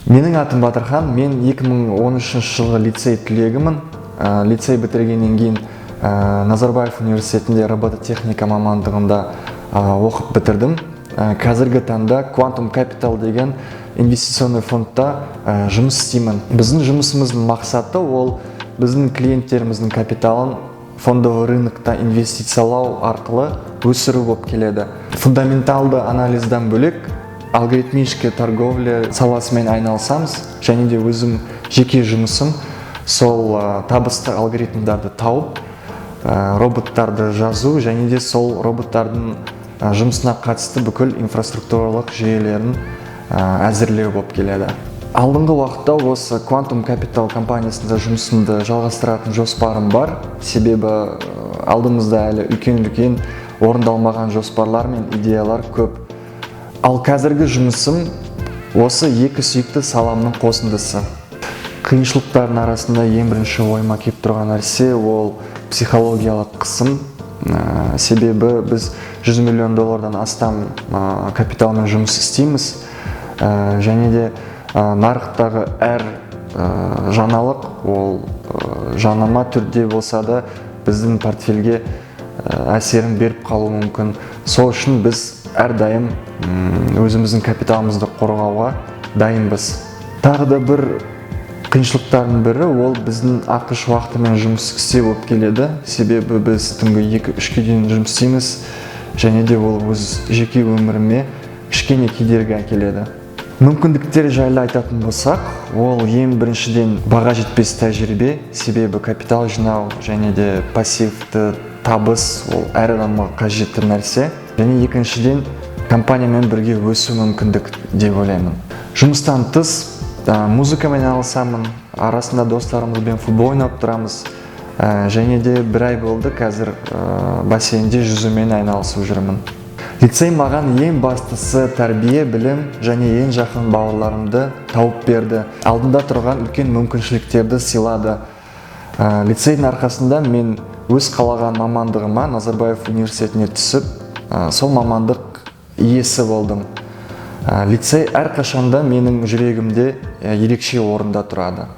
Менің атым Батырхан, мен 2013 жылғы лицей түлегімін. Лицей бітіргеннен кейін Назарбаев университетінде робототехника мамандығында оқып бітірдім. Қазіргі таңда Quantum Capital деген инвестиционный фондта жұмыс істеймін. Біздің жұмысымыздың мақсаты ол біздің клиенттеріміздің капиталын фондовый рынокта инвестициялау арқылы өсіру болып келеді. Фундаменталды анализдан бөлек алгоритмический торговля саласымен айналысамыз, және де өзім жеке жұмысым сол табысты алгоритмдарды тауып, роботтарды жазу, және де сол роботтардың жұмысына қатысты бүкіл инфраструктуралық жүйелерін әзірлеу болып келеді. Алдыңғы уақытта осы Quantum Capital компаниясында жұмысымды жалғастыратын жоспарым бар. Себебі алдымызда әлі үлкен орындалмаған жоспарлар мен идеялар көп. Ал қазіргі жұмысым осы екі сүйікті саламның қосындысы. Қиыншылықтардың арасында ең бірінші ойыма келіп тұрған нәрсе ол психологиялық қысым. Себебі біз $100 миллион астам капиталмен жұмыс істейміз. Және де нарықтағы әр жаңалық ол жанама түрде болса да біздің портфельге әсерін беріп қалуы мүмкін. Сол үшін біз әрдайым өзіміздің капиталымызды қорғауға дайынбыз. Тағы да бір қиыншылықтардың бірі ол біздің ақш уақытымен жұмыс істеу болып келеді. Себебі біз түнгі 2-3-ке дейін жұмыс істейміз, және де ол өз жеке өміріме кішкене кедергі әкеледі. Мүмкіндіктер жайлы айтатын болсақ, ол ең біріншіден баға жетпес тәжірибе. Себебі капитал жинау және де пассивті табыс ол әр адамға қажетті нәрсе. Және екіншіден компаниямен бірге өсу мүмкіндік деп ойлаймын. Жұмыстан тыс музыкамен айналысамын, арасында достарымызбен футбол ойнап тұрамыз. Және де бір ай болды қазір бассейнде жүзумен айналысып жүрмін. Лицей маған ең бастысы тәрбие, білім және ең жақын бауырларымды тауып берді. Алдында тұрған үлкен мүмкіншіліктерді сыйлады. Лицейдің арқасында мен өз қалаған мамандығыма Назарбаев университетіне түсіп, сол мамандық иесі болдым. Лицей әрқашанда менің жүрегімде ерекше орында тұрады.